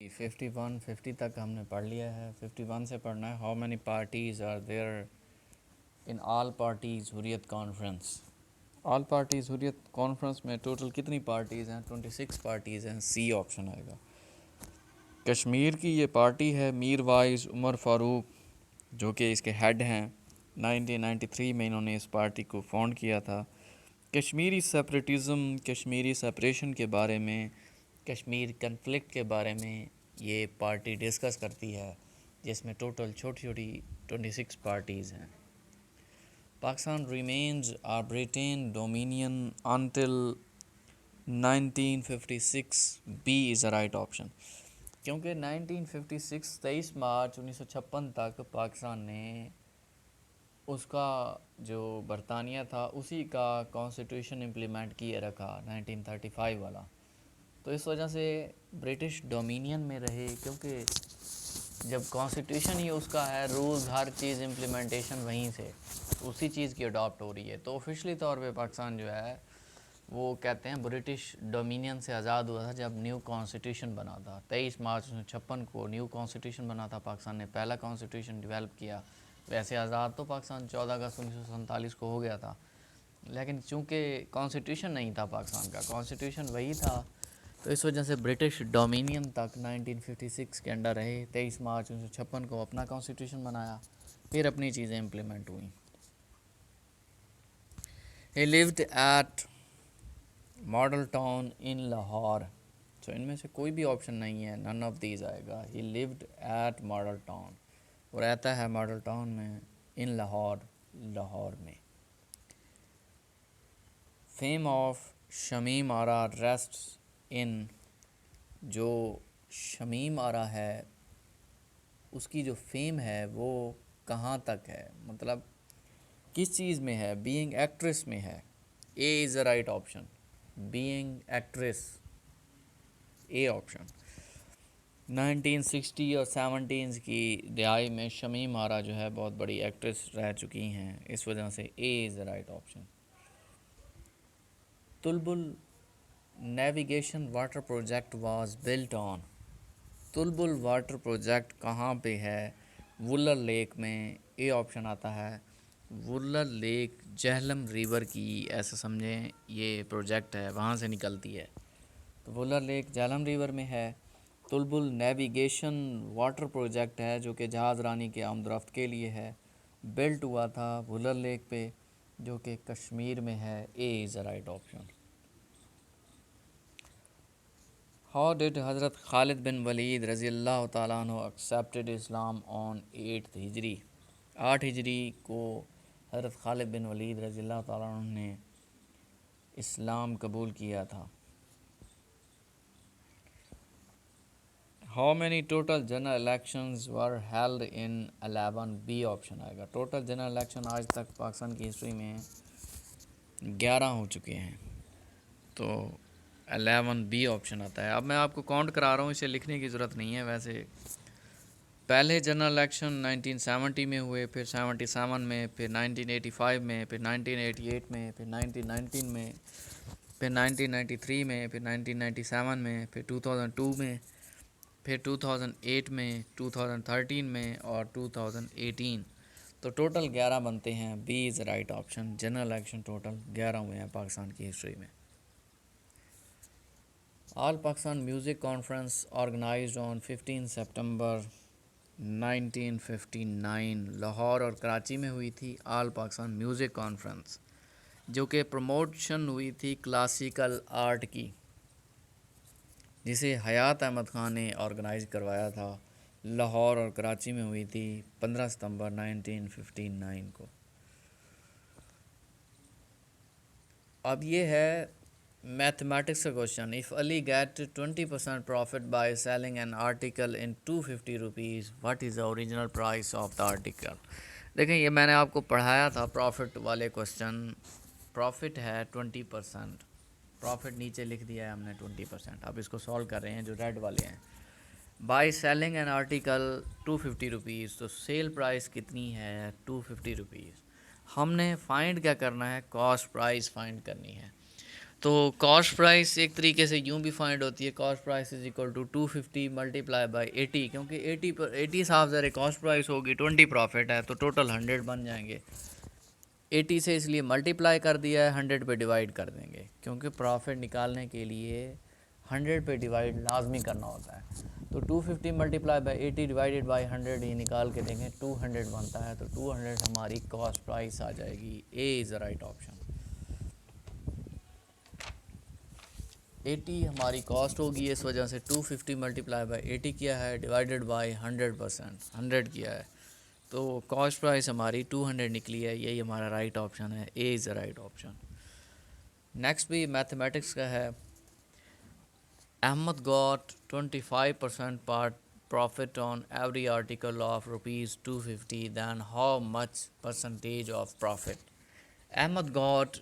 51 50 तक हमने पढ़ लिया है। 51 से पढ़ना है, how many parties are there in all parties Hurriyat conference. All parties Hurriyat conference में टोटल कितनी पार्टीज़ हैं? 26 पार्टीज़ हैं। सी ऑप्शन आएगा। कश्मीर की ये पार्टी है, मीर वाइज उमर फ़ारूक जो कि इसके हेड हैं। 1993 में इन्होंने इस पार्टी को फाउंड किया था। कश्मीरी सेपरेटिज़म, कश्मीरी सेपरेशन के बारे में, कश्मीर कन्फ्लिक्ट के बारे में ये पार्टी डिस्कस करती है, जिसमें टोटल छोटी छोटी 26 पार्टीज़ हैं। Pakistan remains are Britain dominion until 1956। B is the right option. क्योंकि 1956 23 मार्च 1956 तक पाकिस्तान ने उसका जो बरतानिया था उसी का कॉन्स्टिट्यूशन इम्प्लीमेंट किए रखा 1935 वाला। तो इस वजह से ब्रिटिश डोमिनियन में रहे, क्योंकि जब कॉन्स्टिट्यूशन ही उसका है, रूल्स हर चीज़ इम्प्लीमेंटेशन वहीं से उसी चीज़ की अडॉप्ट हो रही है। तो ऑफिशियली तौर पे पाकिस्तान जो है वो कहते हैं ब्रिटिश डोमिनियन से आज़ाद हुआ था जब न्यू कॉन्स्टिट्यूशन बना था। 23 मार्च 1956 को न्यू कॉन्स्टिट्यूशन बना था। पाकिस्तान ने पहला कॉन्स्टिट्यूशन डेवलप किया। वैसे आज़ाद तो पाकिस्तान 14 अगस्त 1947 को हो गया था, लेकिन चूँकि कॉन्स्टिट्यूशन नहीं था पाकिस्तान का, कॉन्स्टिट्यूशन वही था, तो इस वजह से ब्रिटिश डोमिनियन तक 1956 के अंडर रहे। 23 मार्च 1956 को अपना कॉन्स्टिट्यूशन बनाया, फिर अपनी चीज़ें इम्प्लीमेंट हुई। ही lived eight model town in Lahore. तो इनमें से कोई भी ऑप्शन नहीं है, नन ऑफ दीज आएगा। ही लिव्ड एट मॉडल टाउन, वो रहता है मॉडल टाउन में, इन लाहौर, लाहौर में। Fame of Shamim Ara rests इन, जो शमीम आरा है उसकी जो फेम है वो कहाँ तक है, मतलब किस चीज़ में है? बीइंग एक्ट्रेस में है। A is the right option, being actress, A option. 1960 और 70s की दिहाई में शमीम आरा जो है बहुत बड़ी एक्ट्रेस रह चुकी हैं, इस वजह से ए is the right option. Tulbul navigation water project was built on. Tulbul water project कहाँ पे है? वुलर लेक में, ए ऑप्शन आता है। वुलर लेक जहलम रिवर की, ऐसा समझें ये प्रोजेक्ट है, वहाँ से निकलती है। तो वुलर लेक जहलम रिवर में है। तुलबुल नेविगेशन वाटर प्रोजेक्ट है जो कि जहाज़ रानी के आमदरफ्त के लिए है, बिल्ट हुआ था वुलर लेक पे, जो कि कश्मीर में है। A is the right option. How did हज़रत खालिद बिन वलीद रज़ी अल्लाह तआला अन्हु एक्सेप्टेड इस्लाम ऑन 8 हिजरी। 8 हिजरी को हज़रत खालिद बिन वलीद रज़ी अल्लाह तआला अन्हु ने इस्लाम कबूल किया था। How many total general elections were held in 11। B option आएगा। टोटल जनरल इलेक्शन आज तक पाकिस्तान की हिस्ट्री में 11 हो चुके हैं, तो 11 बी ऑप्शन आता है। अब मैं आपको काउंट करा रहा हूँ, इसे लिखने की ज़रूरत नहीं है। वैसे पहले जनरल इलेक्शन 1970 में हुए, फिर 77 में, फिर 1985 में, फिर 1988 में, फिर 1919 में, फिर 1993 में, फिर 1997 में, फिर 2002 में, फिर 2008 में, 2013 में और 2018। तो टोटल 11 बनते हैं। B is right option. General election total 11 हुए हैं पाकिस्तान की हिस्ट्री में। All Pakistan music conference organized on 15 September 1959 Lahore और कराची में हुई थी। ऑल पाकिस्तान म्यूज़िक कॉन्फ्रेंस, जो कि प्रमोशन हुई थी क्लासिकल आर्ट की, जिसे हयात अहमद ख़ान ने ऑर्गेनाइज करवाया था। लाहौर और कराची में हुई थी 15 सितंबर 1959 को। अब ये है मैथमेटिक्स का question. If Ali get 20% profit by selling an article in 250 rupees, what is the original price of the article. देखें, ये मैंने आपको पढ़ाया था प्रॉफिट वाले क्वेश्चन। प्रॉफिट है 20%, प्रॉफिट नीचे लिख दिया है हमने 20%। अब इसको सॉल्व कर रहे हैं जो रेड वाले हैं। Bye selling an article 250 rupees, तो सेल प्राइस कितनी है? 250 रुपीज़। हमने फाइंड क्या करना है? कॉस्ट प्राइस फाइंड करनी है। तो कॉस्ट प्राइस एक तरीके से यूं भी फाइंड होती है, cost price is equal to 250 multiply by 80, क्योंकि 80 पर 80 साफ ज़रा कॉस्ट प्राइस होगी, 20 प्रॉफिट है, तो टोटल 100 बन जाएंगे। 80 से इसलिए मल्टीप्लाई कर दिया है, 100 पे डिवाइड कर देंगे, क्योंकि प्रॉफिट निकालने के लिए 100 पे डिवाइड लाजमी करना होता है। तो 250 मल्टीप्लाई बाई 80 डिवाइडेड बाई 100, ये निकाल के देंगे 200 बनता है, तो 200 हमारी कॉस्ट प्राइस आ जाएगी। ए इज़ द राइट ऑप्शन। 80 हमारी कॉस्ट होगी, इस वजह से 250 मल्टीप्लाई बाई 80 किया है, डिवाइडेड बाई 100%, 100 किया है, तो कॉस्ट प्राइस हमारी 200 निकली है। यही हमारा राइट ऑप्शन है, A is the right option. Next भी मैथमेटिक्स का है। Ahmed got 25% part profit on every article of ₹250, then how much percentage of profit? Ahmed got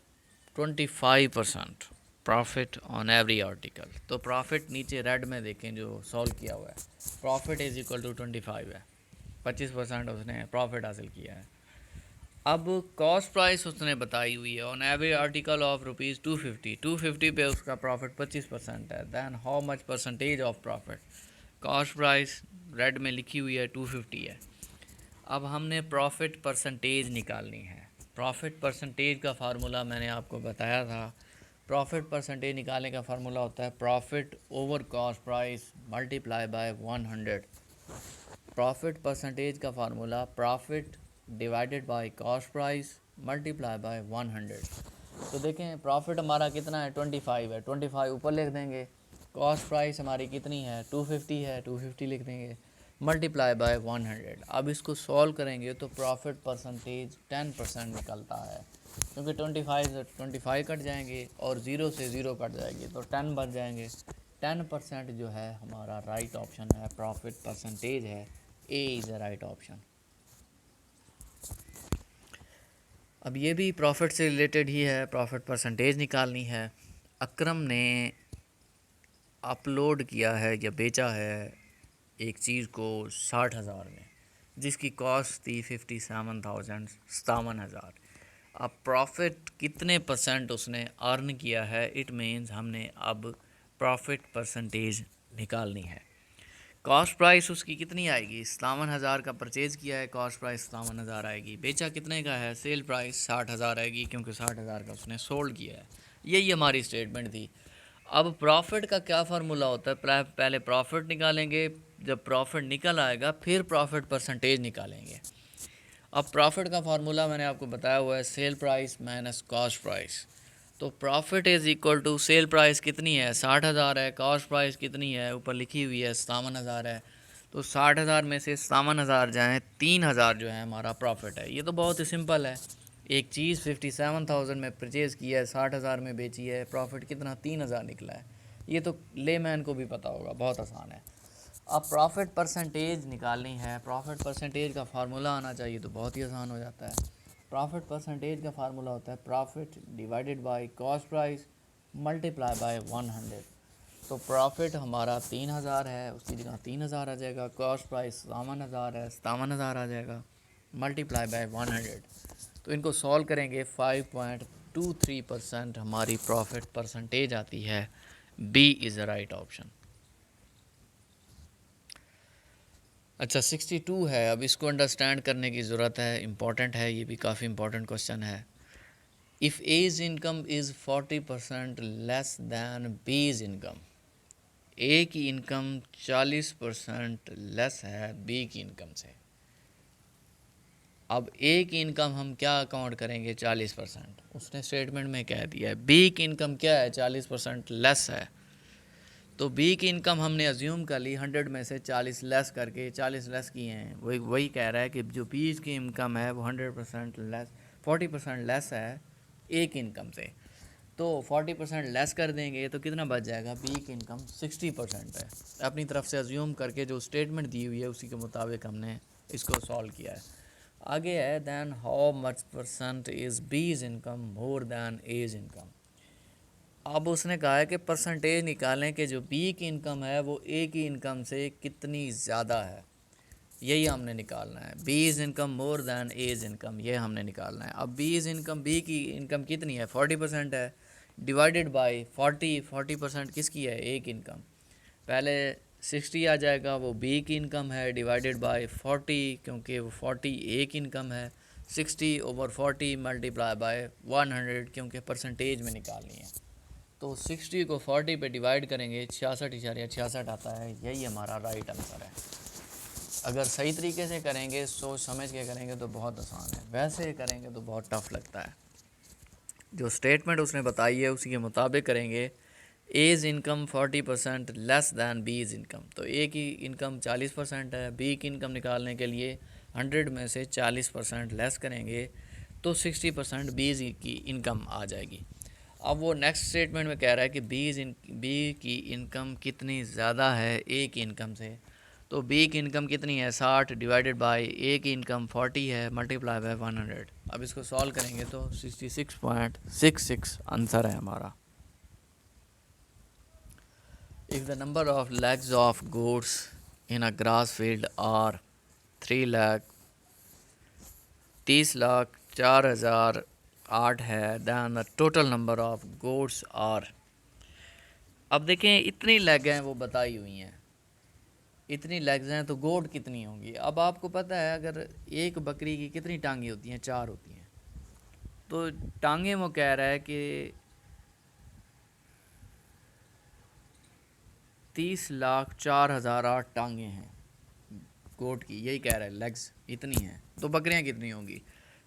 25% profit on every article. तो प्रॉफिट नीचे रेड में देखें जो सॉल्व किया हुआ है, प्रॉफिट इज इक्वल टू 25 है, 25% उसने प्रॉफिट हासिल किया है। अब कॉस्ट प्राइस उसने बताई हुई है ऑन एवरी आर्टिकल ऑफ ₹250, 250 पे उसका प्रॉफिट 25% है, then how much percentage of profit? Cost price red में लिखी हुई है 250 है। अब हमने प्रॉफिट परसेंटेज निकालनी है। प्रॉफिट परसेंटेज का फार्मूला मैंने आपको बताया था। प्रॉफिट परसेंटेज निकालने का फार्मूला होता है profit over cost price multiply by 100। Profit percentage का formula profit divided by cost price multiply by 100। तो देखें प्रॉफिट हमारा कितना है, 25 है, 25 ऊपर लिख देंगे। कॉस्ट प्राइस हमारी कितनी है, 250 है, 250 लिख देंगे, मल्टीप्लाई बाय 100। अब इसको सॉल्व करेंगे तो प्रॉफिट परसेंटेज 10% निकलता है, क्योंकि 25 से 25 कट जाएंगे और 0 से 0 कट जाएगी, तो 10 बच जाएंगे। 10% जो है हमारा राइट ऑप्शन है, प्रॉफिट परसेंटेज है, A is the right option. अब ये भी प्रॉफिट से रिलेटेड ही है, प्रॉफिट परसेंटेज निकालनी है। अकरम ने अपलोड किया है या बेचा है एक चीज़ को 60,000 में, जिसकी कॉस्ट थी 57,000। अब प्रॉफिट कितने परसेंट उसने अर्न किया है, इट मीन्स हमने अब प्रॉफिट परसेंटेज निकालनी है। कॉस्ट प्राइस उसकी कितनी आएगी, 57,000 का परचेज़ किया है, कॉस्ट प्राइस 57,000 आएगी। बेचा कितने का है, सेल प्राइस 60,000 आएगी, क्योंकि 60,000 का उसने सोल्ड किया है। यही हमारी स्टेटमेंट थी। अब प्रॉफिट का क्या फार्मूला होता है, पहले प्रॉफिट निकालेंगे, जब प्रॉफिट निकल आएगा फिर प्रॉफिट परसेंटेज निकालेंगे। अब प्रॉफिट का फार्मूला मैंने आपको बताया हुआ है, sell price minus cost price. तो profit is equal to sell price कितनी है, 60,000 है, कॉस्ट प्राइस कितनी है, ऊपर लिखी हुई है 57,000 है, तो 60,000 में से 57,000 जाएँ, 3,000 जो है हमारा प्रॉफिट है। ये तो बहुत ही सिंपल है, एक चीज़ 57,000 में परचेज़ की है, 60,000 में बेची है, प्रॉफिट कितना 3,000 निकला है। ये तो लेमैन को भी पता होगा, बहुत आसान है। अब प्रॉफिट परसेंटेज निकालनी है, प्रॉफिट परसेंटेज का फार्मूला आना चाहिए, तो बहुत ही आसान हो जाता है। प्रॉफिट परसेंटेज का फार्मूला होता है profit divided by cost price multiply by 100। तो प्रॉफिट हमारा 3,000 है, उसकी जगह 3,000 आ जाएगा, कॉस्ट प्राइस 57,000 है, 57,000 आ जाएगा, मल्टीप्लाई बाय 100। तो इनको सॉल्व करेंगे, 5.23% हमारी प्रॉफिट परसेंटेज आती है। B is the right option. अच्छा 62 है, अब इसको अंडरस्टैंड करने की ज़रूरत है, इम्पॉर्टेंट है, ये भी काफ़ी इम्पॉर्टेंट क्वेश्चन है। If A's income is 40% less than B's income, A की इनकम 40% लेस है बी की इनकम से। अब ए की इनकम हम क्या अकाउंट करेंगे, 40%, उसने स्टेटमेंट में कह दिया है। बी की इनकम क्या है, 40% लेस है, तो बी की इनकम हमने अज्यूम कर ली, 100 में से 40 लेस करके 40 लेस किए हैं। वही कह रहा है कि जो बी की इनकम है वो 100% लेस, 40% लेस है ए की इनकम से, तो 40% लेस कर देंगे तो कितना बच जाएगा, बी की इनकम 60% है। अपनी तरफ से अज्यूम करके जो स्टेटमेंट दी हुई है उसी के मुताबिक हमने इसको सॉल्व किया है। आगे है, then how much percent is B's income more than A's income. अब उसने कहा है कि परसेंटेज निकालें कि जो बी की इनकम है वो ए की इनकम से कितनी ज़्यादा है, यही हमने निकालना है। B is income more than A's income, ये हमने निकालना है। अब बी इज़ इनकम, बी की इनकम कितनी है, 40% है, डिवाइडेड बाय 40% किसकी है, ए की इनकम। पहले 60 आ जाएगा, वो बी की इनकम है, डिवाइडेड बाय 40 क्योंकि वो 40 ए की इनकम है, 60/40 मल्टीप्लाई बाय 100 क्योंकि परसेंटेज में निकालनी है। तो 60 को 40 पे डिवाइड करेंगे 66.66 आता है, यही हमारा राइट आंसर है। अगर सही तरीके से करेंगे, सोच समझ के करेंगे तो बहुत आसान है, वैसे करेंगे तो बहुत टफ लगता है। जो स्टेटमेंट उसने बताई है उसी के मुताबिक करेंगे। A's income 40% less than B's is इनकम, तो ए की इनकम 40% है, बी की इनकम निकालने के लिए 100 में से 40% लेस करेंगे तो 60% बी की इनकम आ जाएगी। अब वो नेक्स्ट स्टेटमेंट में कह रहा है कि बी की इनकम कितनी ज़्यादा है ए की इनकम से। तो बी की इनकम कितनी है, 60 डिवाइडेड बाय ए की इनकम 40 है, मल्टीप्लाई बाय 100। अब इसको सॉल्व करेंगे तो 66.66 आंसर है हमारा। If the number of legs of goats in a grass field are 3 lakh 30 lakh 4,008 है, then the total number of goats are। अब देखें इतनी लेग हैं वो बताई हुई हैं, इतनी लेग्स हैं तो गोट कितनी होंगी। अब आपको पता है अगर एक बकरी की कितनी टांगें होती हैं, 4 होती हैं। तो टांगें वो कह रहा है कि 30,04,008 टांगें हैं गोट की, यही कह रहा है, लेग्स इतनी हैं। तो बकरियां कितनी होंगी,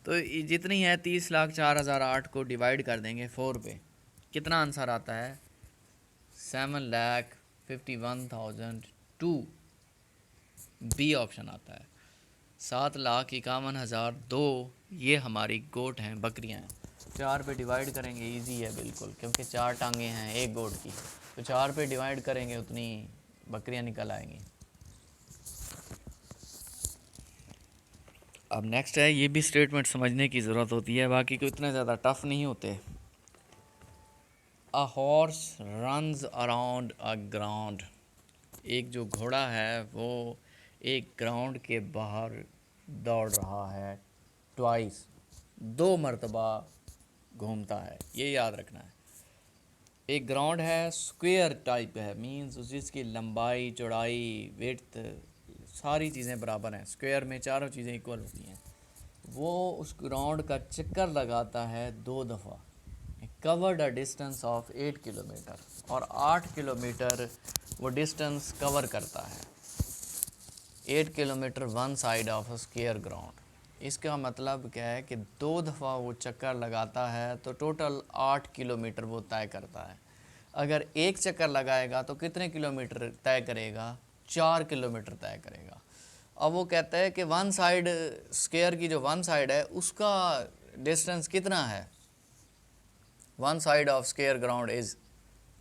तो जितनी है 30,04,008 को डिवाइड कर देंगे 4 पे, कितना आंसर आता है, 7,51,002। बी ऑप्शन आता है। 7,51,002 ये हमारी गोट हैं, बकरियां हैं। 4 पे डिवाइड करेंगे, इजी है बिल्कुल, क्योंकि 4 टांगें हैं एक गोट की, तो 4 पे डिवाइड करेंगे उतनी बकरियां निकल आएंगी। अब नेक्स्ट है, ये भी स्टेटमेंट समझने की ज़रूरत होती है, बाकी को इतने ज़्यादा टफ नहीं होते। A horse runs around a ground, एक जो घोड़ा है वो एक ग्राउंड के बाहर दौड़ रहा है, ट्वाइस 2 मरतबा घूमता है, ये याद रखना है। एक ग्राउंड है, स्क्वायर टाइप है, मींस जिसकी लंबाई चौड़ाई विड्थ सारी चीज़ें बराबर हैं, स्क्वायर में चारों चीज़ें इक्वल होती हैं। वो उस ग्राउंड का चक्कर लगाता है 2 दफ़ा, covered a distance of 8 kilometre, और 8 किलोमीटर वो डिस्टेंस कवर करता है। 8 kilometre one side of a square ground. इसका मतलब क्या है कि 2 दफ़ा वो चक्कर लगाता है तो टोटल 8 किलोमीटर वो तय करता है। अगर एक चक्कर लगाएगा तो कितने किलोमीटर तय करेगा, 4 किलोमीटर तय करेगा। अब वो कहता है कि वन साइड स्क्वायर की जो वन साइड है उसका डिस्टेंस कितना है, one side of square ground is,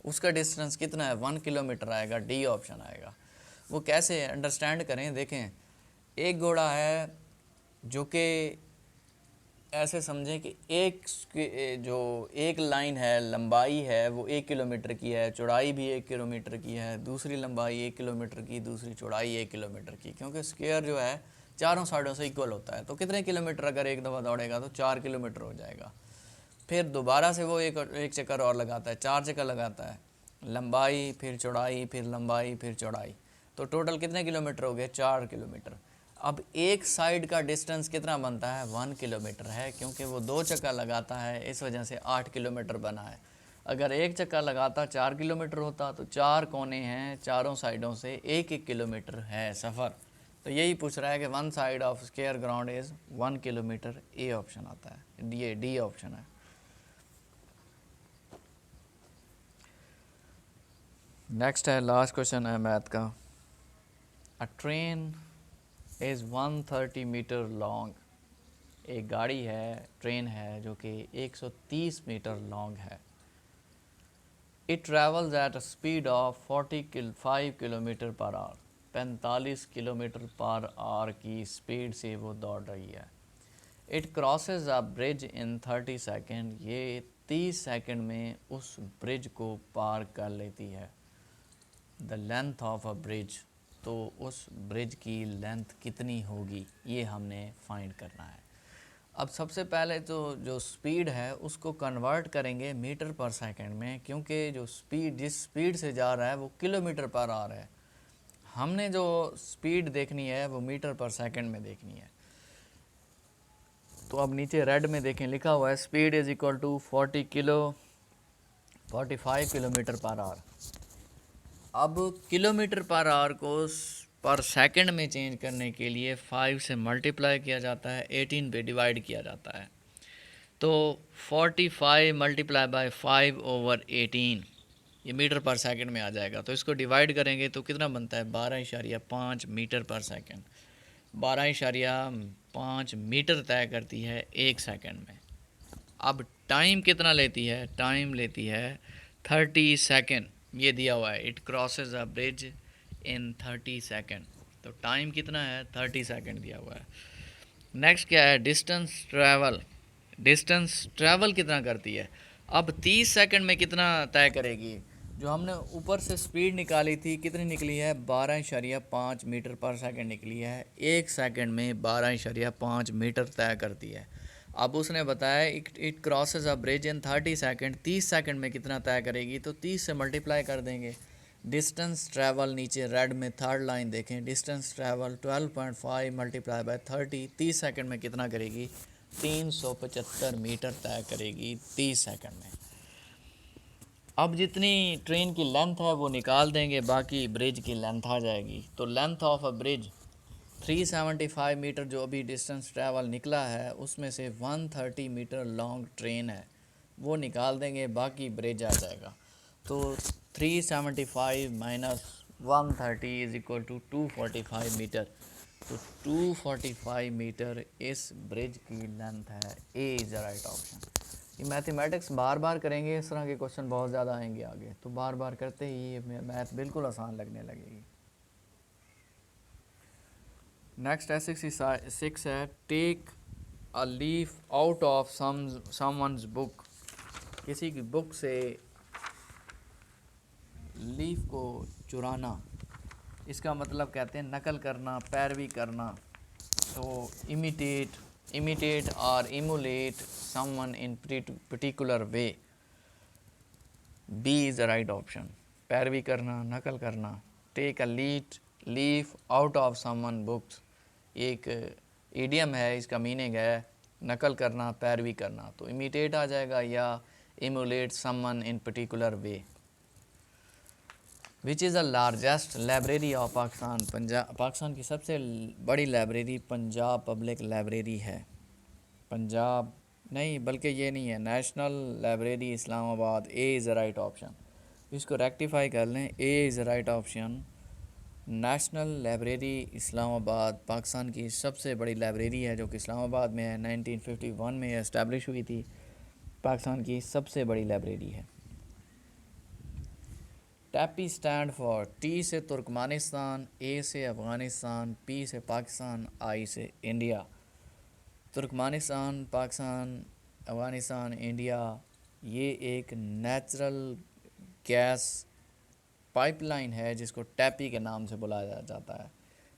उसका डिस्टेंस कितना है, 1 किलोमीटर आएगा, डी ऑप्शन आएगा। वो कैसे अंडरस्टैंड करें, देखें एक घोड़ा है जो कि ऐसे समझें कि जो एक लाइन है, लंबाई है वो 1 किलोमीटर की है, चौड़ाई भी 1 किलोमीटर की है, दूसरी लंबाई 1 किलोमीटर की, दूसरी चौड़ाई 1 किलोमीटर की, क्योंकि स्क्वायर जो है चारों साइडों से इक्वल होता है। तो कितने किलोमीटर अगर एक दफ़ा दौड़ेगा तो 4 किलोमीटर हो जाएगा। फिर दोबारा से वो एक चक्कर और लगाता है, 4 चक्कर लगाता है, लंबाई फिर चौड़ाई फिर लंबाई फिर चौड़ाई, तो टोटल कितने किलोमीटर हो गए, 4 किलोमीटर। अब एक साइड का डिस्टेंस कितना बनता है, 1 किलोमीटर है, क्योंकि वो 2 चक्कर लगाता है, इस वजह से 8 किलोमीटर बना है। अगर एक चक्कर लगाता 4 किलोमीटर होता तो 4 कोने हैं, चारों साइडों से 1-1 किलोमीटर है सफ़र। तो यही पूछ रहा है कि one side of square ground is 1 kilometre, A option आता है, डी ऑप्शन है। नेक्स्ट है, लास्ट क्वेश्चन है मैथ का। A train is 130 metre long, एक गाड़ी है, ट्रेन है जो कि 130 मीटर लॉन्ग है। It travels at a speed of 5 kilometre per hour, 45 kilometre per hour की स्पीड से वो दौड़ रही है। It crosses a bridge in 30 second, ये 30 सेकेंड में उस ब्रिज को पार कर लेती है। The length of a bridge, तो उस ब्रिज की लेंथ कितनी होगी ये हमने फाइंड करना है। अब सबसे पहले तो जो स्पीड है उसको कन्वर्ट करेंगे मीटर पर सेकंड में, क्योंकि जो स्पीड जिस स्पीड से जा रहा है वो किलोमीटर पर आ रहा है। हमने जो स्पीड देखनी है वो मीटर पर सेकंड में देखनी है। तो अब नीचे रेड में देखें लिखा हुआ है speed is equal to 45 kilometre per hour. अब किलोमीटर पर आवर को पर सेकंड में चेंज करने के लिए 5 से मल्टीप्लाई किया जाता है, 18 पे डिवाइड किया जाता है। तो 45 मल्टीप्लाई बाय 5/18 ये मीटर पर सेकंड में आ जाएगा। तो इसको डिवाइड करेंगे तो कितना बनता है 12.5 मीटर पर सेकंड। 12.5 मीटर तय करती है 1 सेकंड में। अब टाइम कितना लेती है, टाइम लेती है 30 सेकंड। ये दिया हुआ है it crosses a bridge in 30 second. तो टाइम कितना है 30 सेकंड दिया हुआ है। नेक्स्ट क्या है डिस्टेंस ट्रैवल। डिस्टेंस ट्रैवल कितना करती है। अब 30 सेकंड में कितना तय करेगी। जो हमने ऊपर से स्पीड निकाली थी कितनी निकली है 12.5 मीटर पर सेकंड निकली है। 1 सेकंड में 12.5 मीटर तय करती है। अब उसने बताया it crosses a bridge in 30 second. 30 second में कितना तय करेगी, तो 30 से मल्टीप्लाई कर देंगे। डिस्टेंस ट्रैवल नीचे रेड में थर्ड लाइन देखें, distance travel 12.5 multiply by 30, 30 second में कितना करेगी 375 मीटर तय करेगी 30 सेकंड में। अब जितनी ट्रेन की लेंथ है वो निकाल देंगे, बाकी ब्रिज की लेंथ आ जाएगी। तो length of a bridge 375 metre जो अभी डिस्टेंस ट्रैवल निकला है उसमें से 130 मीटर लॉन्ग ट्रेन है वो निकाल देंगे, बाकी ब्रिज आ जाएगा। तो 375 minus 130 is equal to 245 metre. तो 245 मीटर इस ब्रिज की लेंथ है। A is the right option. ये मैथमेटिक्स बार बार करेंगे, इस तरह के क्वेश्चन बहुत ज़्यादा आएंगे आगे, तो बार बार करते ही ये मैथ बिल्कुल आसान लगने लगेगी। नेक्स्ट है 66 है take a leaf out of someone's book. किसी की बुक से लीफ को चुराना, इसका मतलब कहते हैं नकल करना, पैरवी करना। तो इमिटेट और emulate someone in particular way. B is the right option. पैरवी करना, नकल करना। Take a leaf out of someone books एक इडियम है, इसका मीनिंग है नकल करना, पैरवी करना। तो इमिटेट आ जाएगा या emulate someone in particular way. Which is the largest library of Pakistan. Pakistan की सबसे बड़ी लाइब्रेरी पंजाब पब्लिक लाइब्रेरी है। पंजाब नहीं, बल्कि ये नहीं है, national library Islamabad. A is the right option. इसको रेक्टिफाई कर लें, ए is the right option. National library Islamabad Pakistan की सबसे बड़ी लाइब्रेरी है जो कि इस्लामाबाद में है। 1951 में इस्टेब्लिश हुई थी, पाकिस्तान की सबसे बड़ी लाइब्रेरी है। टैपी स्टैंड फॉर। टी से तुर्कमानिस्तान, ए से अफ़गानिस्तान, पी से पाकिस्तान, आई से इंडिया। तुर्कमानिस्तान, पाकिस्तान, अफ़गानिस्तान, इंडिया, ये एक नेचुरल गैस पाइपलाइन है जिसको टैपी के नाम से बुलाया जाता है।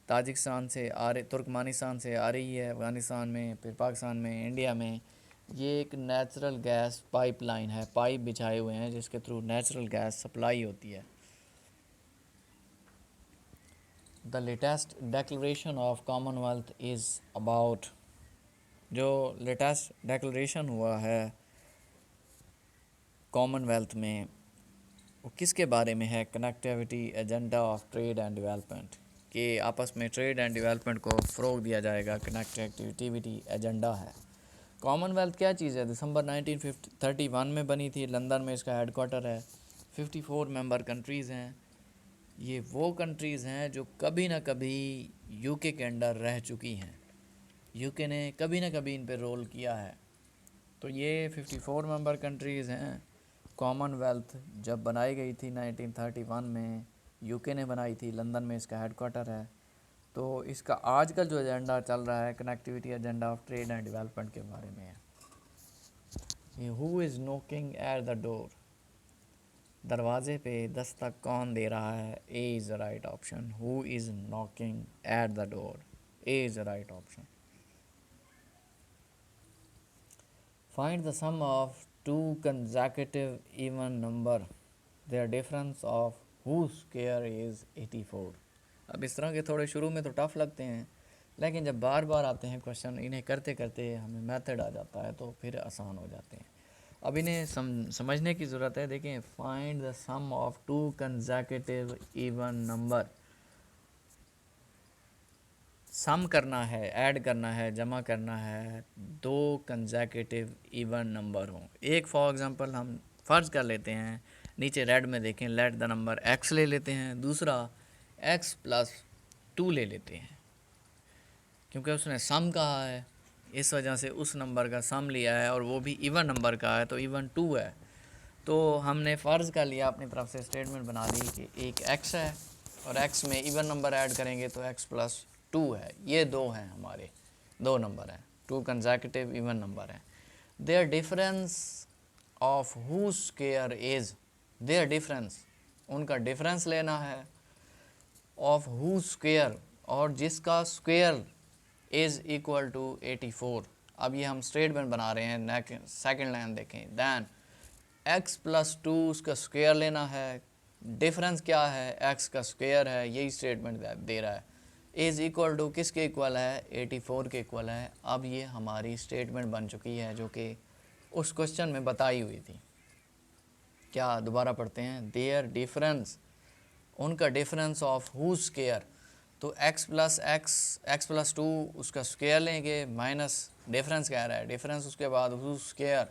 ताजिकिस्तान से आ रही, तुर्कमानिस्तान से आ रही है अफ़गानिस्तान में, फिर पाकिस्तान में, इंडिया में। ये एक नेचुरल गैस पाइपलाइन है, पाइप बिछाए हुए हैं जिसके थ्रू नेचुरल गैस सप्लाई होती है। The latest declaration of Commonwealth is about. जो लेटेस्ट डिक्लेरेशन हुआ है कॉमनवेल्थ में वो किसके बारे में है। Connectivity agenda of trade and development, कि आपस में ट्रेड एंड डेवलपमेंट को फ़रोग दिया जाएगा, कनेक्टिविटी एजेंडा है। कॉमनवेल्थ क्या चीज़ है, दिसंबर 1931 में बनी थी, लंदन में इसका हेडक्वार्टर है। 54 मेंबर कंट्रीज़ हैं। ये वो कंट्रीज़ हैं जो कभी ना कभी यूके के अंडर रह चुकी हैं, यूके ने कभी ना कभी इन पर रोल किया है। तो ये 54 मेंबर कंट्रीज़ हैं। कॉमनवेल्थ जब बनाई गई थी 1931 में, यूके ने बनाई थी, लंदन में इसका हेडक्वार्टर है। तो इसका आजकल जो एजेंडा चल रहा है connectivity agenda of trade and development के बारे में है। ये who is knocking at the door, दरवाजे पे दस्तक कौन दे रहा है। A is the right option. Who is knocking at the door, A is the right option. Find the sum of two consecutive even number, their difference of whose square is 84। अब इस तरह के थोड़े शुरू में तो टफ लगते हैं, लेकिन जब बार बार आते हैं क्वेश्चन, इन्हें करते करते हमें मेथड आ जाता है तो फिर आसान हो जाते हैं। अब इन्हें समझने की ज़रूरत है। देखें, find the sum of two consecutive even number, sum करना है, ऐड करना है, जमा करना है दो कंसेक्यूटिव इवन नंबर हों। एक फॉर एग्जांपल हम फ़र्ज़ कर लेते हैं, नीचे रेड में देखें, लेट द नंबर x ले लेते हैं, दूसरा x प्लस 2 ले लेते हैं, क्योंकि उसने सम कहा है, इस वजह से उस नंबर का सम लिया है और वो भी इवन नंबर का है, तो इवन 2 है। तो हमने फ़र्ज़ कर लिया, अपनी तरफ से स्टेटमेंट बना दी कि एक x है और x में इवन नंबर ऐड करेंगे तो x प्लस 2 है। ये दो हैं, हमारे दो नंबर हैं, टू कंसेक्यूटिव इवन नंबर हैं। Their difference of who square is, their difference, उनका डिफरेंस लेना है, ऑफ हु स्क्वायर, और जिसका स्क्वायर इज़ इक्वल टू 84। अब ये हम स्टेटमेंट बना रहे हैं, सेकेंड लाइन देखें, दैन x प्लस 2 उसका स्क्वायर लेना है, डिफरेंस क्या है, x का स्क्वायर है, यही स्टेटमेंट दे रहा है, इज़ इक्वल टू किसके इक्वल है, 84 के इक्वल है। अब ये हमारी स्टेटमेंट बन चुकी है जो कि उस क्वेश्चन में बताई हुई थी। क्या, दोबारा पढ़ते हैं, देयर डिफरेंस, उनका डिफरेंस ऑफ हु स्क्वायर, तो x प्लस 2 उसका स्क्वायर लेंगे, माइनस डिफरेंस कह रहा है, डिफरेंस उसके बाद हु स्क्वायर,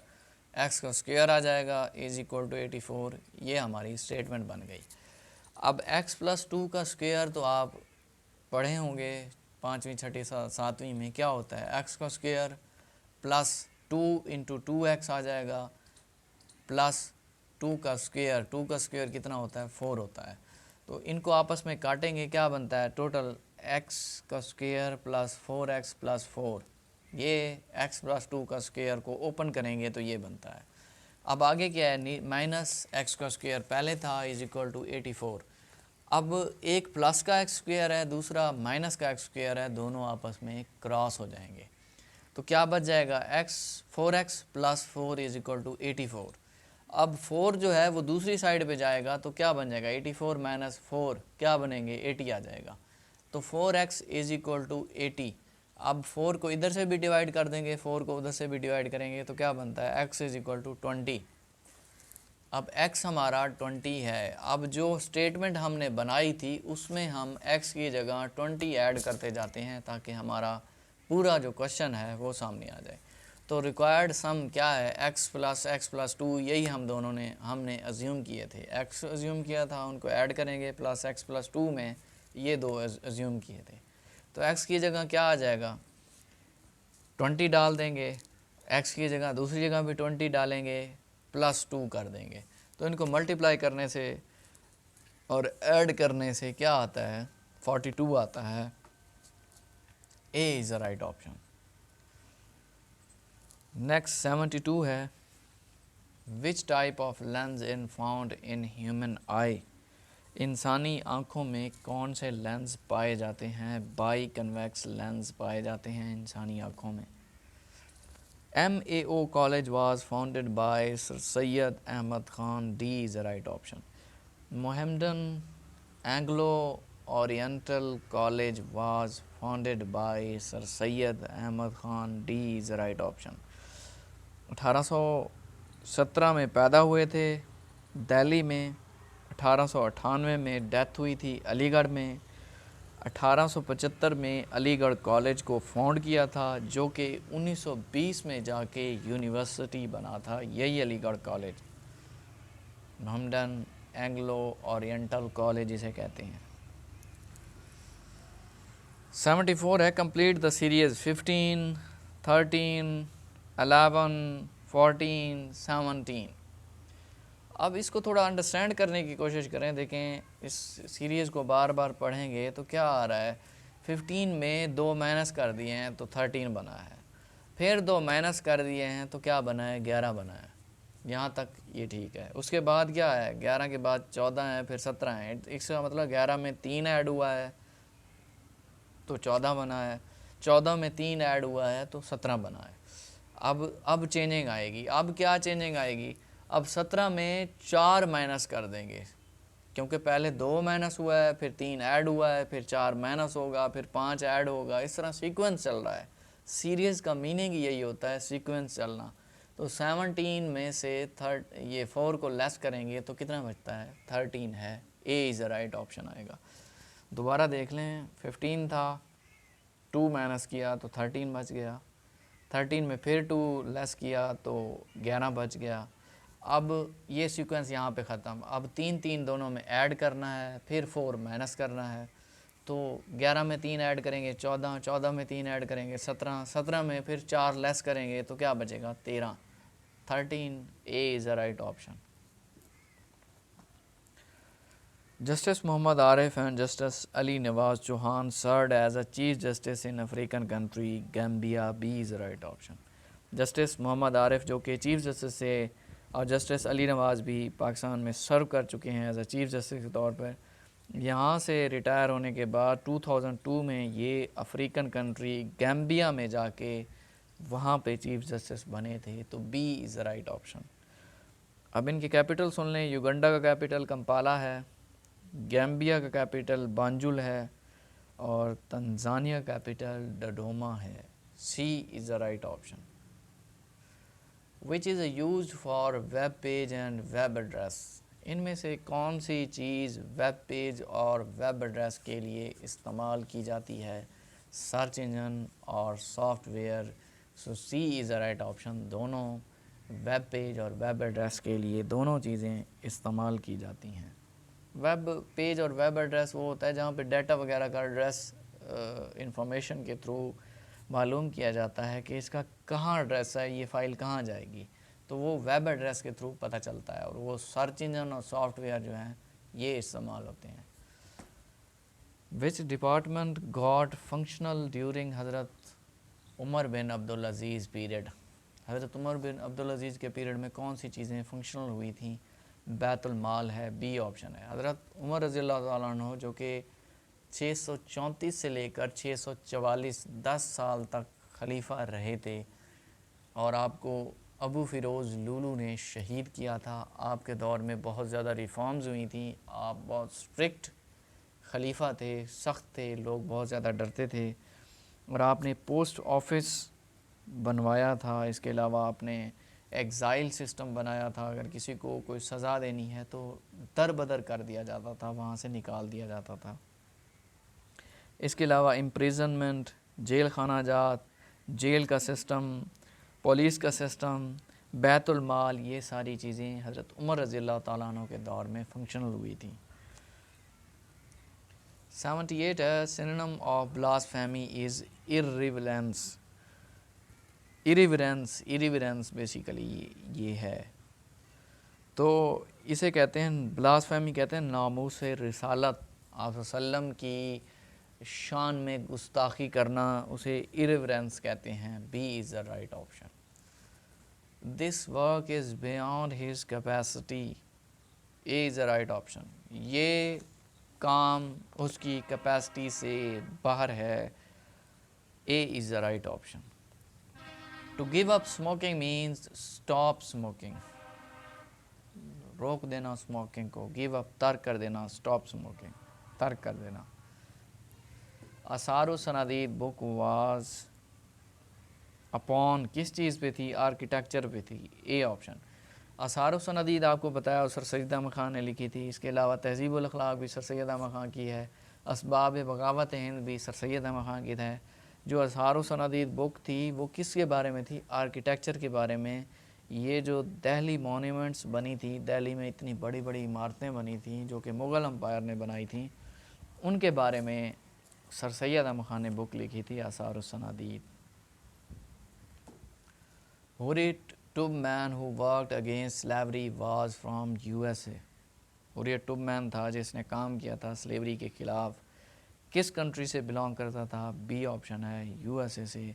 x का स्क्वायर आ जाएगा, इज़ इक्वल टू 84। ये हमारी स्टेटमेंट बन गई। अब x प्लस 2 का स्क्वायर तो आप पढ़े होंगे 5वीं 6वीं 7वीं में, क्या होता है, x का स्क्वायर प्लस 2 इंटू 2x आ जाएगा, प्लस 2 का स्क्वायर कितना होता है, 4 होता है। तो इनको आपस में काटेंगे, क्या बनता है, टोटल x का स्क्वायर प्लस 4x प्लस 4, ये x प्लस 2 का स्क्वायर को ओपन करेंगे तो ये बनता है। अब आगे क्या है, माइनस x का स्क्वायर पहले था, इज़ इक्वल टू 84। अब एक प्लस का x स्क्वायर है, दूसरा माइनस का x स्क्वायर है, दोनों आपस में क्रॉस हो जाएंगे, तो क्या बच जाएगा, 4x plus 4 is equal to 84। अब 4 जो है वो दूसरी साइड पे जाएगा तो क्या बन जाएगा, 84 माइनस 4 क्या बनेंगे, 80 आ जाएगा। तो 4x इज़ इक्वल टू 80। अब 4 को इधर से भी डिवाइड कर देंगे, 4 को उधर से भी डिवाइड करेंगे तो क्या बनता है, x इज़ इक्वल टू 20। अब x हमारा 20 है। अब जो स्टेटमेंट हमने बनाई थी उसमें हम x की जगह 20 ऐड करते जाते हैं ताकि हमारा पूरा जो क्वेश्चन है वो सामने आ जाए। तो रिक्वायर्ड सम क्या है, x प्लस 2, यही हम दोनों ने हमने अज्यूम किए थे, x अज्यूम किया था, उनको ऐड करेंगे प्लस x प्लस 2 में ये दो अज्यूम किए थे। तो x की जगह क्या आ जाएगा, 20 डाल देंगे, x की जगह दूसरी जगह भी 20 डालेंगे, प्लस 2 कर देंगे। तो इनको मल्टीप्लाई करने से और ऐड करने से क्या आता है, 42 आता है। A is the right option. Next 72 है, which type of lens in found in human आई, इंसानी आँखों में कौन से लेंस पाए जाते हैं, बाई कन्वेक्स लेंस पाए जाते हैं इंसानी आँखों में। MAO college was founded by Sir Syed Ahmad Khan, D is the right option. Mohammedan Anglo-Oriental College was founded by Sir Syed Ahmad Khan, D is the right option. 1817 में पैदा हुए थे दिल्ली में, 1898 में डेथ हुई थी अलीगढ़ में, 1875 में अलीगढ़ कॉलेज को फाउंड किया था जो कि 1920 में जाके यूनिवर्सिटी बना था, यही Aligarh college, Mohammedan Anglo oriental college इसे कहते हैं। 74 है, कंप्लीट द सीरीज 15, 13, 11, 14, 17। अब इसको थोड़ा अंडरस्टैंड करने की कोशिश करें। देखें, इस सीरीज़ को बार बार पढ़ेंगे तो क्या आ रहा है, 15 में 2 माइनस कर दिए हैं तो 13 बना है, फिर 2 माइनस कर दिए हैं तो क्या बना है, 11 बना है। यहाँ तक ये ठीक है। उसके बाद क्या है, 11 के बाद 14 है, फिर 17 है, इसका मतलब 11 में 3 ऐड हुआ है तो 14 बना है, 14 में 3 ऐड हुआ है तो 17 बना है। अब चेंजिंग आएगी। अब क्या चेंजिंग आएगी? अब 17 में 4 माइनस कर देंगे, क्योंकि पहले 2 माइनस हुआ है, फिर 3 ऐड हुआ है, फिर 4 माइनस होगा, फिर 5 ऐड होगा। इस तरह सीक्वेंस चल रहा है। सीरीज़ का मीनिंग यही होता है, सीक्वेंस चलना। तो 17 में से 4 को लेस करेंगे तो कितना बचता है? 13 है। A is the right option आएगा। दोबारा देख लें, 15 था, 2 माइनस किया तो 13 बच गया। 13 में फिर 2 लेस किया तो 11 बच गया। अब ये सीक्वेंस यहाँ पे ख़त्म। अब 3 3 दोनों में ऐड करना है, फिर 4 माइनस करना है। तो 11 में 3 ऐड करेंगे 14, 14 में 3 ऐड करेंगे 17, 17 में फिर 4 लेस करेंगे तो क्या बचेगा? 13। 13, ए is the right option. Justice Muhammad Arif and Justice Ali Nawaz Chauhan served as a Chief Justice in African country Gambia. B is the right option. Justice Muhammad Arif जो कि chief justice से, और justice Ali नवाज़ भी पाकिस्तान में सर्व कर चुके हैं as a chief justice के तौर पर। यहाँ से रिटायर होने के बाद 2002 में ये अफ्रीकन कंट्री गैम्बिया में जाके वहाँ पे चीफ जस्टिस बने थे। तो B is the right option. अब इनकी कैपिटल सुन लें। युगंडा का कैपिटल कंपाला है, गैम्बिया का कैपिटल बांजुल है, और तंजानिया कैपिटल डोडोमा है। C is the right option. Which is use for web page and web address. इनमें से कौन सी चीज़ वेब पेज और वेब एड्रेस के लिए इस्तेमाल की जाती है? सर्च इंजन और software. So C is the right option. दोनों वेब पेज और वेब एड्रेस के लिए दोनों चीज़ें इस्तेमाल की जाती हैं। वेब पेज और वेब एड्रेस वो होता है जहाँ पे डाटा वगैरह का एड्रेस इंफॉर्मेशन के थ्रू मालूम किया जाता है कि इसका कहाँ एड्रेस है, ये फ़ाइल कहाँ जाएगी। तो वो वेब एड्रेस के थ्रू पता चलता है, और वो सर्च इंजन और सॉफ्टवेयर जो हैं ये इस्तेमाल होते हैं। Which department got functional during हज़रत उमर बिन अब्दुल अज़ीज़ पीरियड। हज़रत उमर बिन अब्दुल अज़ीज़ के पीरियड में कौन सी चीज़ें फंक्शनल हुई थी? बैतुल माल है। बी ऑप्शन है। हज़रत उमर रज़ियल्लाहु ताला अन्हु जो कि 634 से लेकर 644 10 साल तक खलीफा रहे थे, और आपको अबू फ़िरोज़ लूलू ने शहीद किया था। आपके दौर में बहुत ज़्यादा रिफॉर्म्स हुई थी। आप बहुत स्ट्रिक्ट खलीफा थे, सख्त थे, लोग बहुत ज़्यादा डरते थे, और आपने पोस्ट ऑफिस बनवाया था। इसके अलावा आपने एग्ज़ाइल सिस्टम बनाया था। अगर किसी को कोई सज़ा देनी है तो दर बदर कर दिया जाता था, वहाँ से निकाल दिया जाता था। इसके अलावा इम्प्रिजनमेंट, जेल खाना जात, जेल का सिस्टम, पुलिस का सिस्टम, बैतुल माल, ये सारी चीज़ें हज़रत उमर रज़ियल्लाहु ताला अन्हु के दौर में फंक्शनल हुई थी। 78 है। Synonym of blasphemy is irrelevance. Irreverence basically ये है। तो इसे कहते हैं, ब्लास्फेमी कहते हैं नामूस रिसालत, आप वसल्लम की शान में गुस्ताखी करना, उसे इरिवरेंस कहते हैं। B is the right option. This work is beyond his capacity. A is the right option. ये काम उसकी कैपेसिटी से बाहर है। A is the right option. To give up smoking means stop smoking. रोक देना स्मोकिंग को, गिव अप तर्क कर देना, स्टॉप स्मोकिंग तर्क कर देना। आसार सनादीद बुक वाज अपॉन किस चीज़ पे थी? आर्किटेक्चर पे थी। A option. आसार सनादीद आपको बताया सर सैयद अहमद ख़ान ने लिखी थी। इसके अलावा तहज़ीबुल अखलाक भी सर सैयद अहमद ख़ान की है। असबाब बगावत हिंद भी सर सैयद अहमद ख़ान की है। जो आसार सनादीद बुक थी वो किसके बारे में थी? आर्किटेक्चर के बारे में। ये जो दिल्ली मॉन्यूमेंट्स बनी थी, दिल्ली में इतनी बड़ी बड़ी इमारतें बनी थी जो कि मुग़ल अम्पायर ने बनाई थी, उनके बारे में सर सैयद अहमद ख़ान ने बुक लिखी थी, Asar Sanadid. Harriet Tubman who worked against slavery was from USA. Harriet Tubman था जिसने काम किया था स्लेवरी के ख़िलाफ़। किस कंट्री से बिलोंग करता था? बी ऑप्शन है, यूएसए से।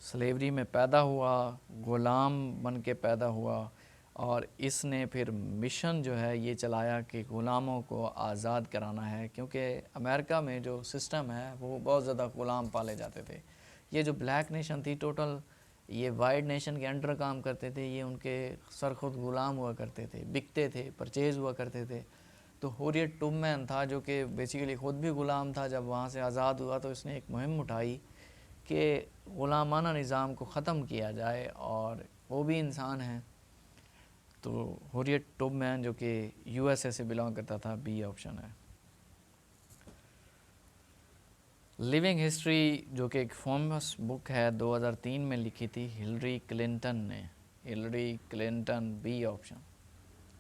स्लेवरी में पैदा हुआ, ग़ुलाम बन के पैदा हुआ, और इसने फिर मिशन जो है ये चलाया कि ग़ुलामों को आज़ाद कराना है, क्योंकि अमेरिका में जो सिस्टम है वो बहुत ज़्यादा ग़ुलाम पाले जाते थे। ये जो ब्लैक नेशन थी टोटल ये वाइड नेशन के अंडर काम करते थे, ये उनके सर खुद गुलाम हुआ करते थे, बिकते थे, परचेज़ हुआ करते थे। तो हुर्रियत टुबमैन था जो कि बेसिकली ख़ुद भी ग़ुलाम था, जब वहाँ से आज़ाद हुआ तो इसने एक मुहिम उठाई कि ग़ुलामाना निज़ाम को ख़त्म किया जाए, और वो भी इंसान है। तो हुर्रियत टुबमैन जो कि यूएसए से बिलोंग करता था, बी ऑप्शन है। लिविंग हिस्ट्री जो कि एक फेमस बुक है, 2003 में लिखी थी हिलरी क्लिंटन ने, Hillary Clinton, B option,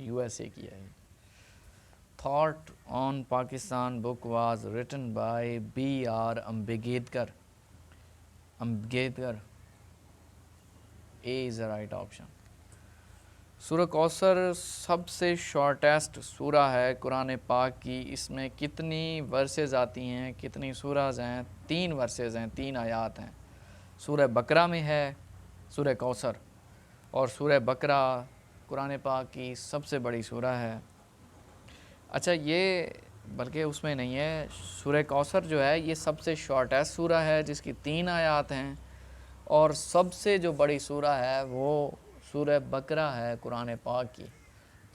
USA की है। Thought on Pakistan book was written by B.R. Ambedkar, Ambedkar, A is the right option. सूरह कौसर सबसे शॉर्टेस्ट सूरा है कुरान पाक की। इसमें कितनी वर्सेस आती हैं, कितनी सूराज हैं? 3 वर्सेस हैं, 3 आयात हैं। सूरह बकरा में है सूरह कौसर, और सूरह बकरा कुरान पाक की सबसे बड़ी सूरा है। अच्छा, ये बल्कि उसमें नहीं है, सूरह कौसर जो है ये सबसे शॉर्टेस्ट सूरा है जिसकी 3 आयात हैं, और सबसे जो बड़ी सूरा है वो सूरह बकरा है कुरान पाक की।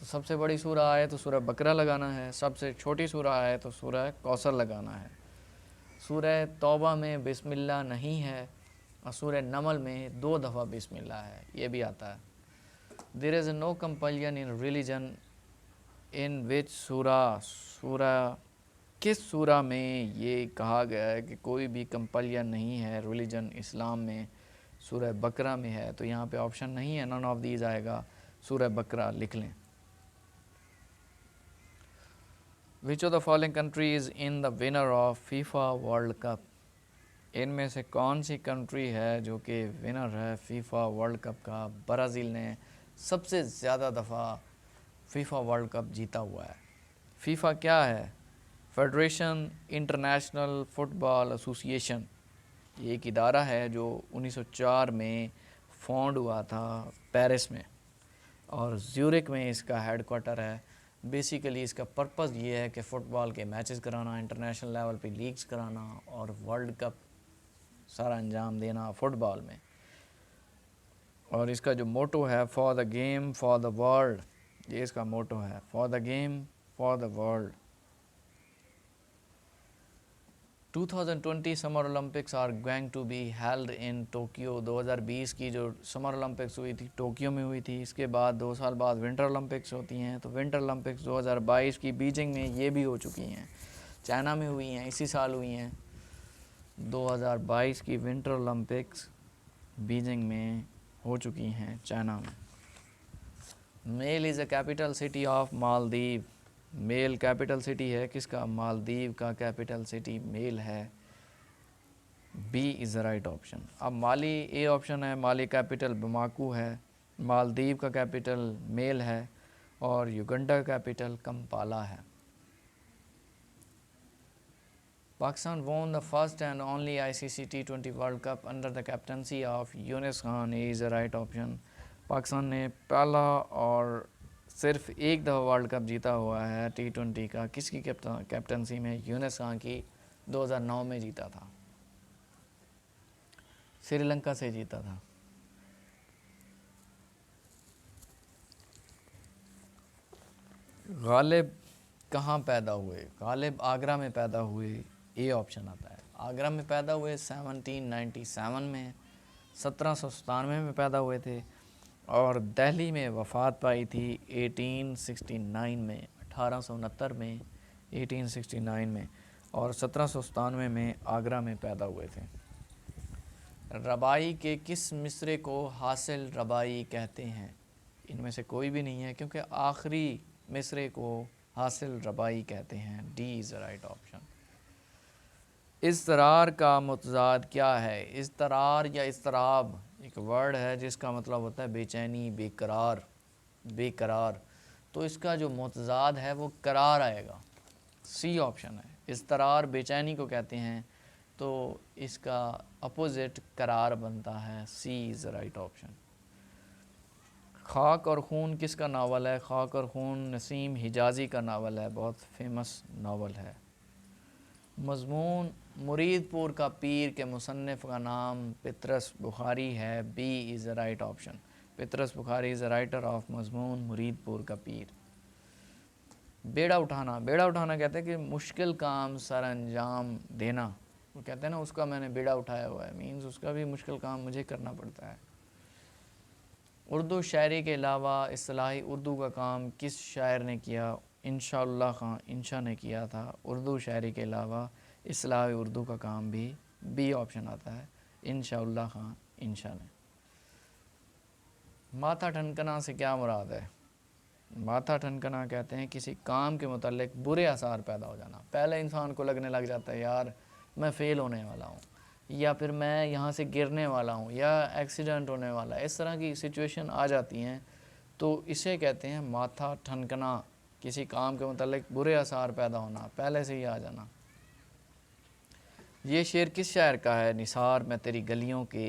तो सबसे बड़ी सूरा आए तो सूरह बकरा लगाना है, सबसे छोटी सूरा आए तो सूरह कौसर लगाना है। सूरह तौबा में बिस्मिल्लाह नहीं है, और सूरह नमल में 2 दफ़ा बिस्मिल्लाह है, ये भी आता है। There is no compulsion in religion in which सूरा किस सूरा में ये कहा गया है कि कोई भी कंपल्शन नहीं है रिलीजन इस्लाम में? सूरह बकरा में है, तो यहाँ पे ऑप्शन नहीं है, नन ऑफ दीज आएगा, सूरह बकरा लिख लें। Which of the following country is in the winner of FIFA world cup? इनमें से कौन सी कंट्री है जो कि विनर है फीफा वर्ल्ड कप का? ब्राज़ील ने सबसे ज़्यादा दफ़ा फीफा वर्ल्ड कप जीता हुआ है। फीफा क्या है? Federation international football association. ये एक इदारा है जो 1904 में फाउंड हुआ था पेरिस में, और ज़्यूरिक में इसका हेडक्वार्टर है। बेसिकली इसका पर्पज़ ये है कि फ़ुटबॉल के मैचेस कराना, इंटरनेशनल लेवल पे लीग्स कराना, और वर्ल्ड कप सारा अंजाम देना फ़ुटबॉल में। और इसका जो मोटो है, for the game for the world, ये इसका मोटो है, for the game for the world. 2020 summer Olympics are going to be held in Tokyo. 2020 की जो समर ओलंपिक्स हुई थी टोक्यो में हुई थी। इसके बाद 2 साल बाद विंटर ओलंपिक्स होती हैं। तो विंटर ओलंपिक्स 2022 की बीजिंग में ये भी हो चुकी हैं, चाइना में हुई हैं, इसी साल हुई हैं। 2022 की विंटर ओलंपिक्स बीजिंग में हो चुकी हैं, चाइना में। Male is a capital city of Maldives. Male capital city है किसका? मालदीव का कैपिटल सिटी मेल है। B is the right option. अब माली, ए ऑप्शन है, माली कैपिटल बमाकू है, मालदीव का कैपिटल मेल है, और युगांडा का कैपिटल कंपाला है। Pakistan won the first and only ICC T20 World Cup under the captaincy of Younis Khan, is the right option। Pakistan ने पहला और सिर्फ एक दफ़ा वर्ल्ड कप जीता हुआ है T20 का, किसकी कैप्टनसी में? यूनिस खान की। 2009 में जीता था, श्रीलंका से जीता था। गालिब कहाँ पैदा हुए? गालिब आगरा में पैदा हुए, ए ऑप्शन आता है। आगरा में पैदा हुए 1797 में, 1797 में पैदा हुए थे, और दिल्ली में वफ़ात पाई थी 1869 में, 1869 में, 1869 में, और 1797 में आगरा में पैदा हुए थे। रबाई के किस मिसरे को हासिल रबाई कहते हैं? इनमें से कोई भी नहीं है, क्योंकि आखिरी मिसरे को हासिल रबाई कहते हैं। D is the right option. इज़्तिरार का मुतज़ाद क्या है? इज़्तिरार या इज़्तिराब एक वर्ड है जिसका मतलब होता है बेचैनी, बेकरार, बेकरार। तो इसका जो मुतज़ाद है वो करार आएगा, सी ऑप्शन है। इज़्तिरार बेचैनी को कहते हैं, तो इसका अपोजिट करार बनता है, C is the right option. खाक और खून किसका नावल है? खाक और खून नसीम हिजाज़ी का नावल है, बहुत फेमस नावल है। मज़मून मुरीदपुर का पीर के मुसन्निफ़ का नाम पतरस बुखारी है। B is the right option. Patras Bukhari is the writer of मज़मून मुरीदपुर का पीर। बेड़ा उठाना, बेड़ा उठाना कहते हैं कि मुश्किल काम सर अंजाम देना। वो कहते हैं ना उसका मैंने बेड़ा उठाया हुआ है, मीन्स उसका भी मुश्किल काम मुझे करना पड़ता है। उर्दू शायरी के अलावा इस्लाही उर्दू का काम किस शायर ने किया? इंशाअल्लाह खां इंशा ने किया था। उर्दू शायरी के अलावा इस्लाही उर्दू का काम भी बी ऑप्शन आता है, इंशाअल्लाह खां इंशा ने। माथा ठनकना से क्या मुराद है? माथा ठनकना कहते हैं किसी काम के मुतालिक बुरे आसार पैदा हो जाना। पहले इंसान को लगने लग जाता है यार मैं फ़ेल होने वाला हूँ, या फिर मैं यहाँ से गिरने वाला हूँ, या एक्सीडेंट होने वाला है, इस तरह की सिचुएशन आ जाती हैं, तो इसे कहते हैं माथा ठनकना। किसी काम के मुतालिक बुरे आसार पैदा होना, पहले से ही आ जाना। ये शेर किस शायर का है? निसार मैं तेरी गलियों के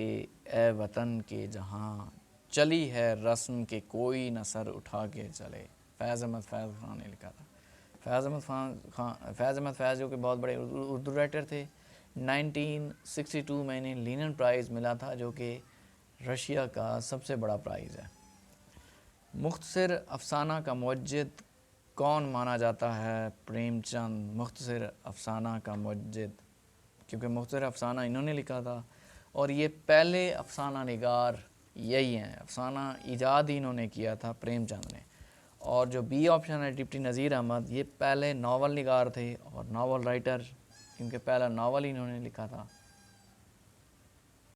ए वतन के जहाँ, चली है रस्म के कोई न सर उठा के चले। फैज़ अहमद फैज़ खान ने लिखा था। फैज़ अहमद फैज़ जो कि बहुत बड़े उर्दू राइटर थे। 1962 में इन्हें लीनिन प्राइज़ मिला था, जो कि रशिया का सबसे बड़ा प्राइज़ है। मुख्तसर अफसाना का मुवज्जिद कौन माना जाता है? प्रेमचंद मुख्तसर अफसाना का मुवज्जिद, क्योंकि मुख्तसर अफसाना इन्होंने लिखा था और ये पहले अफसाना निगार यही हैं। अफसाना ईजाद ही इन्होंने किया था, प्रेमचंद ने। और जो बी ऑप्शन है डिप्टी नज़ीर अहमद, ये पहले नावल निगार थे और नावल राइटर, क्योंकि पहला नावल ही इन्होंने लिखा था।